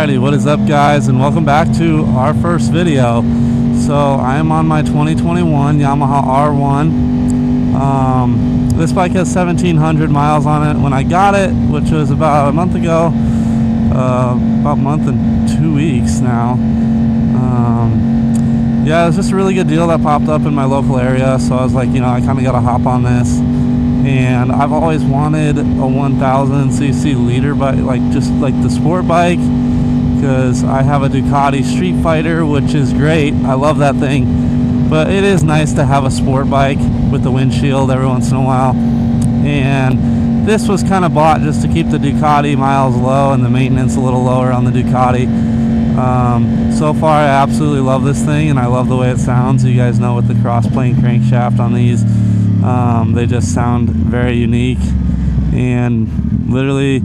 Alrighty, what is up guys, and welcome back to our first video. So I am on my 2021 Yamaha R1. This bike has 1,700 miles on it when I got it, which was about a month ago, about a month and 2 weeks now. Yeah, it was just a really good deal that popped up in my local area, so I was like, you know, I kind of got to hop on this. And I've always wanted a 1000cc leader bike, just like the sport bike, because I have a Ducati Street Fighter, which is great. I love that thing, but it is nice to have a sport bike with the windshield every once in a while. And this was kind of bought just to keep the Ducati miles low and the maintenance a little lower on the Ducati. So far I absolutely love this thing, and I love the way it sounds. You guys know with the cross-plane crankshaft on these, they just sound very unique. And literally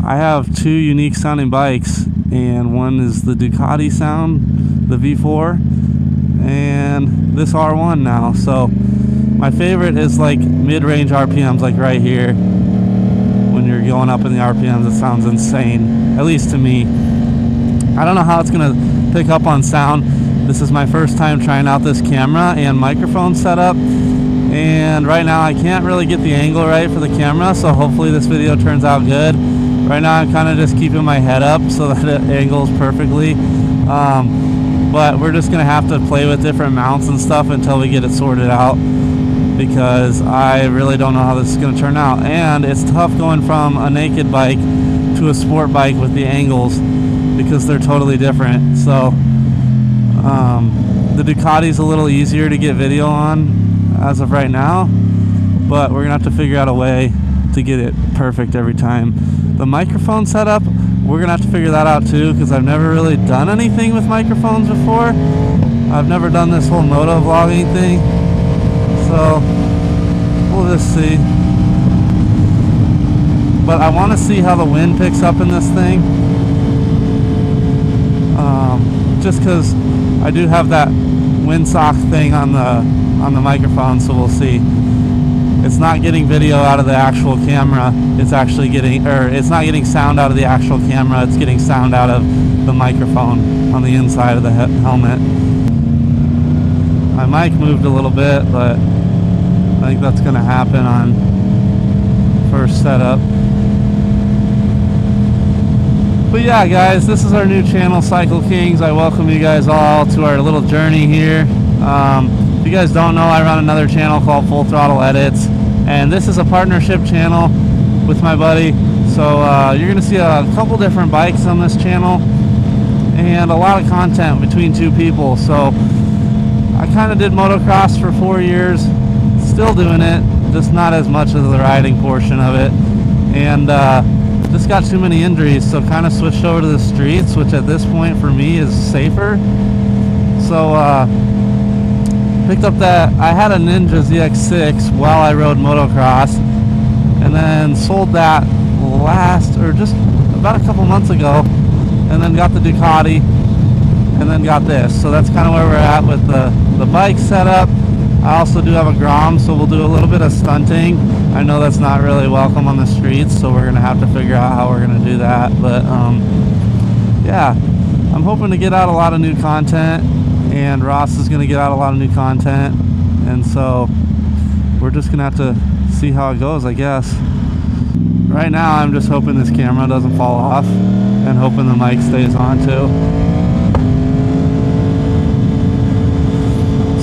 I have two unique sounding bikes, and one is the Ducati sound, the V4, and this R1 now. So my favorite is like mid-range RPMs, like right here. When you're going up in the RPMs, it sounds insane, at least to me. I don't know how it's gonna pick up on sound. This is my first time trying out this camera and microphone setup, and right now I can't really get the angle right for the camera, so hopefully this video turns out good. Right now I'm kind of just keeping my head up so that it angles perfectly, but we're just gonna have to play with different mounts and stuff until we get it sorted out, because I really don't know how this is gonna turn out. And it's tough going from a naked bike to a sport bike with the angles, because they're totally different. So the Ducati's a little easier to get video on as of right now, but we're gonna have to figure out a way to get it perfect every time. The microphone setup, we're gonna have to figure that out too, because I've never really done anything with microphones before. I've never done this whole moto vlogging thing, so we'll just see. But I want to see how the wind picks up in this thing, just because I do have that windsock thing on the microphone, so we'll see. It's not getting video out of the actual camera. It's actually getting, it's not getting sound out of the actual camera. It's getting sound out of the microphone on the inside of the helmet. My mic moved a little bit, but I think that's going to happen on first setup. But yeah, guys, this is our new channel, Cycle Kings. I welcome you guys all to our little journey here. If you guys don't know, I run another channel called Full Throttle Edits, and this is a partnership channel with my buddy. So you're gonna see a couple different bikes on this channel and a lot of content between two people. So I kind of did motocross for 4 years, still doing it, just not as much as the riding portion of it, and just got too many injuries, so kind of switched over to the streets, which at this point for me is safer. So picked up that, I had a Ninja ZX6 while I rode motocross, and then sold that just about a couple months ago, and then got the Ducati, and then got this. So that's kind of where we're at with the bike setup. I also do have a Grom, so we'll do a little bit of stunting. I know that's not really welcome on the streets, so we're gonna have to figure out how we're gonna do that. But yeah, I'm hoping to get out a lot of new content, and Ross is gonna get out a lot of new content, and so we're just gonna have to see how it goes, I guess. Right now I'm just hoping this camera doesn't fall off, and hoping the mic stays on too.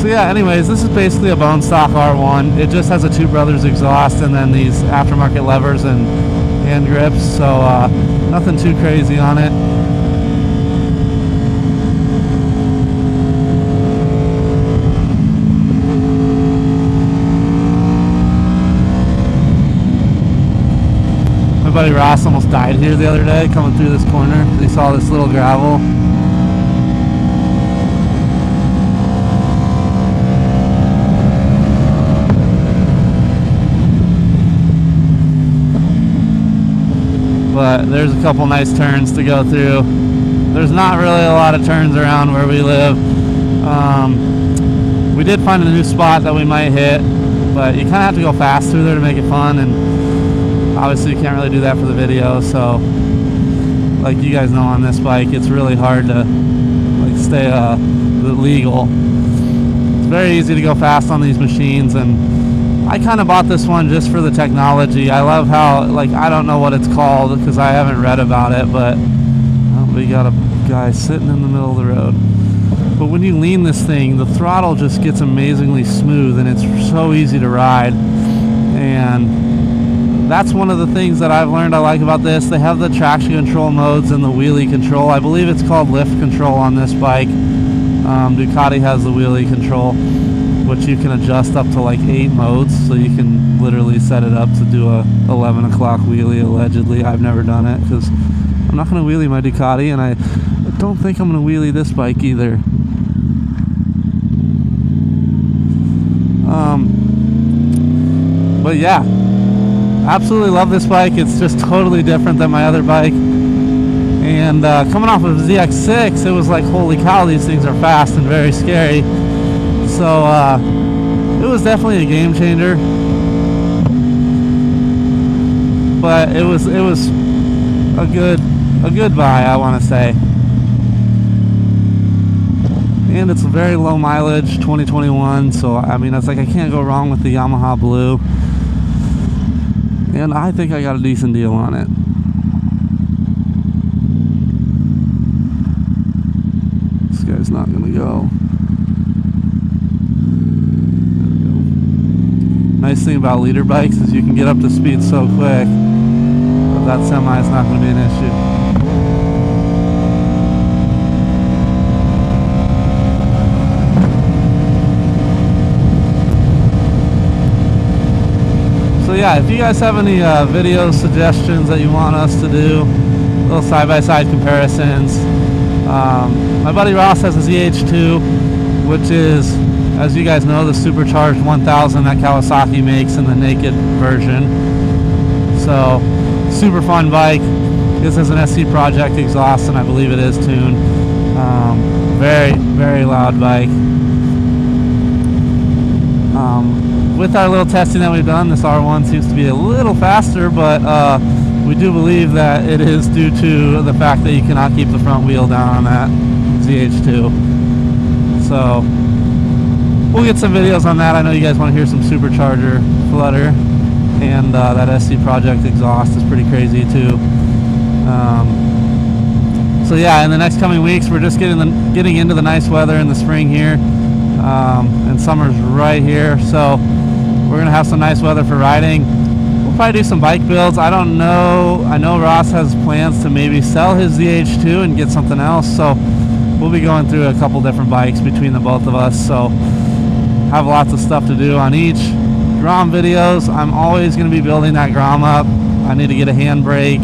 So yeah, anyways, this is basically a bone stock R1. It just has a Two Brothers exhaust and then these aftermarket levers and hand grips, so nothing too crazy on it. My buddy Ross almost died here the other day coming through this corner. He saw this little gravel. But there's a couple nice turns to go through. There's not really a lot of turns around where we live. We did find a new spot that we might hit, but you kind of have to go fast through there to make it fun, and obviously you can't really do that for the video, so like you guys know on this bike, it's really hard to like stay legal. It's very easy to go fast on these machines, and I kind of bought this one just for the technology. I love how, like, I don't know what it's called because I haven't read about it, but we got a guy sitting in the middle of the road. But when you lean this thing, the throttle just gets amazingly smooth, and it's so easy to ride. And that's one of the things that I've learned I like about this. They have the traction control modes and the wheelie control. I believe it's called lift control on this bike. Ducati has the wheelie control, which you can adjust up to like 8 modes, so you can literally set it up to do a 11 o'clock wheelie, allegedly. I've never done it because I'm not going to wheelie my Ducati, and I don't think I'm going to wheelie this bike either. But yeah, absolutely love this bike. It's just totally different than my other bike. And coming off of ZX6, it was like, holy cow, these things are fast and very scary. So it was definitely a game changer. But it was a good buy, I want to say. And it's a very low mileage, 2021. So I mean, it's like I can't go wrong with the Yamaha Blue. And I think I got a decent deal on it. This guy's not gonna go. There we go. Nice thing about leader bikes is you can get up to speed so quick, but that semi is not gonna be an issue. So yeah, if you guys have any video suggestions that you want us to do, little side-by-side comparisons. My buddy Ross has a ZH2, which is, as you guys know, the supercharged 1000 that Kawasaki makes in the naked version. So, super fun bike. This is an SC Project exhaust, and I believe it is tuned. Very, very loud bike. With our little testing that we've done, this R1 seems to be a little faster, but we do believe that it is due to the fact that you cannot keep the front wheel down on that ZH2. So we'll get some videos on that. I know you guys want to hear some supercharger flutter, and that SC Project exhaust is pretty crazy too. So yeah, in the next coming weeks, we're just getting into the nice weather in the spring here, and summer's right here. So we're gonna have some nice weather for riding. We'll probably do some bike builds. I don't know. I know Ross has plans to maybe sell his ZH2 and get something else. So we'll be going through a couple different bikes between the both of us. So have lots of stuff to do on each. Grom videos. I'm always gonna be building that Grom up. I need to get a handbrake,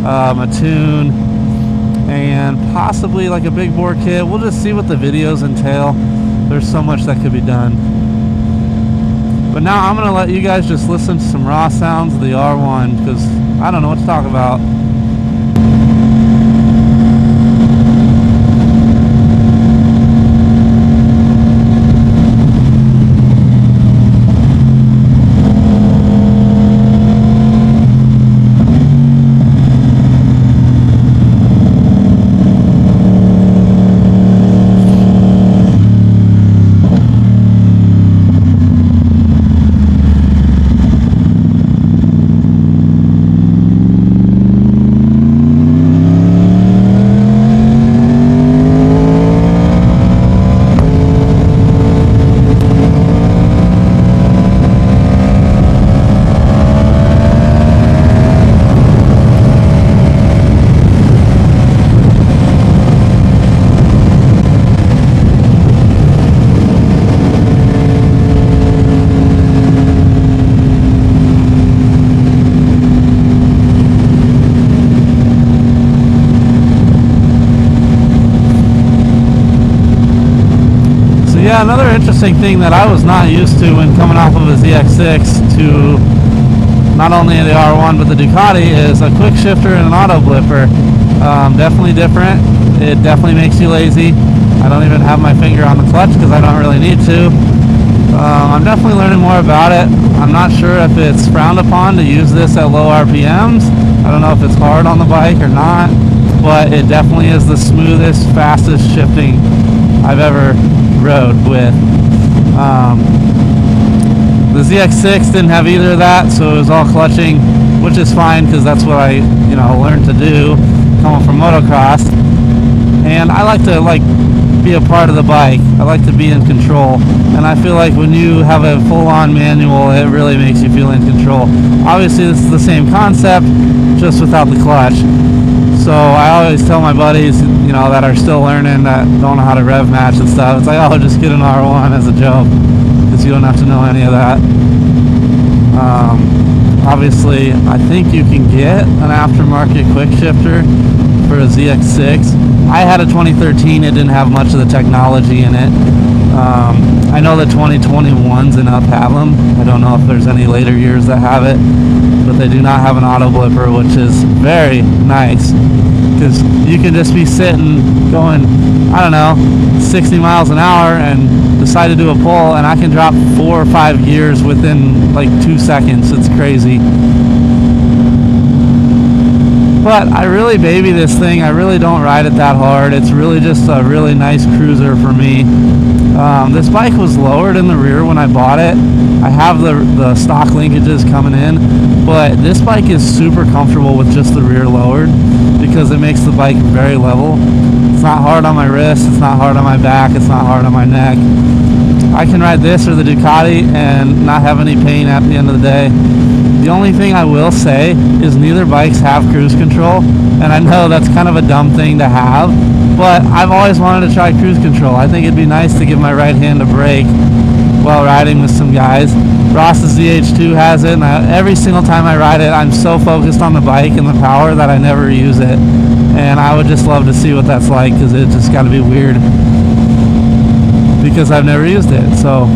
a tune, and possibly like a big bore kit. We'll just see what the videos entail. There's so much that could be done. But now I'm going to let you guys just listen to some raw sounds of the R1, because I don't know what to talk about. Yeah, another interesting thing that I was not used to when coming off of a ZX6 to not only the R1 but the Ducati is a quick shifter and an auto blipper. Definitely different. It definitely makes you lazy. I don't even have my finger on the clutch because I don't really need to. I'm definitely learning more about it. I'm not sure if it's frowned upon to use this at low RPMs, I don't know if it's hard on the bike or not, but it definitely is the smoothest, fastest shifting I've ever rode with. The ZX6 didn't have either of that, so it was all clutching, which is fine because that's what I, learned to do coming from motocross. And I like to be a part of the bike. I like to be in control, and I feel like when you have a full-on manual, it really makes you feel in control. Obviously, this is the same concept, just without the clutch. So I always tell my buddies, that are still learning, that don't know how to rev match and stuff, it's like, oh, just get an R1 as a joke, because you don't have to know any of that. Obviously, I think you can get an aftermarket quick shifter for a ZX6. I had a 2013, it didn't have much of the technology in it. I know the 2021s and up have them. I don't know if there's any later years that have it, but they do not have an auto blipper, which is very nice, because you can just be sitting going, 60 miles an hour and decide to do a pull, and I can drop 4 or 5 gears within 2 seconds. It's crazy. But I really baby this thing. I really don't ride it that hard. It's really just a really nice cruiser for me. This bike was lowered in the rear when I bought it. I have the stock linkages coming in, but this bike is super comfortable with just the rear lowered because it makes the bike very level. It's not hard on my wrist, it's not hard on my back, it's not hard on my neck. I can ride this or the Ducati and not have any pain at the end of the day. The only thing I will say is neither bikes have cruise control, and I know that's kind of a dumb thing to have, but I've always wanted to try cruise control. I think it'd be nice to give my right hand a break while riding with some guys. Ross's ZH2 has it, and every single time I ride it, I'm so focused on the bike and the power that I never use it. And I would just love to see what that's like, because it just got to be weird, because I've never used it. So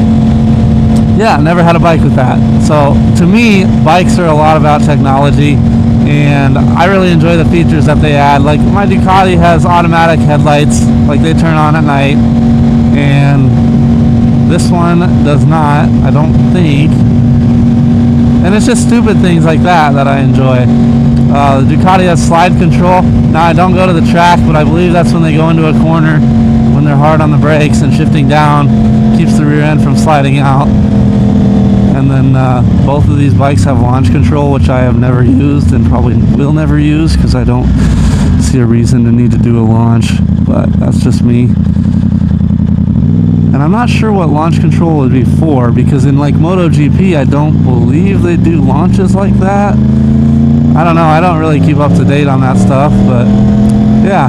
yeah, never had a bike with that. So to me, bikes are a lot about technology, and I really enjoy the features that they add. Like my Ducati has automatic headlights, they turn on at night, and this one does not, I don't think. And it's just stupid things like that I enjoy. The Ducati has slide control. Now I don't go to the track, but I believe that's when they go into a corner, when they're hard on the brakes and shifting down, keeps the rear end from sliding out. And then both of these bikes have launch control, which I have never used and probably will never use, because I don't see a reason to need to do a launch, but that's just me. And I'm not sure what launch control would be for, because in MotoGP, I don't believe they do launches like that. I don't know, I don't really keep up to date on that stuff, but yeah.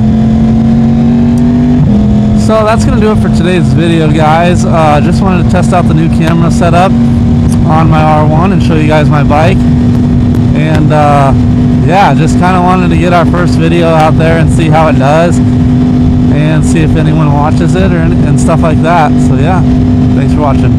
So that's going to do it for today's video, guys. Just wanted to test out the new camera setup on my R1 and show you guys my bike. And yeah, just kind of wanted to get our first video out there and see how it does, and see if anyone watches it and stuff like that. So yeah, thanks for watching.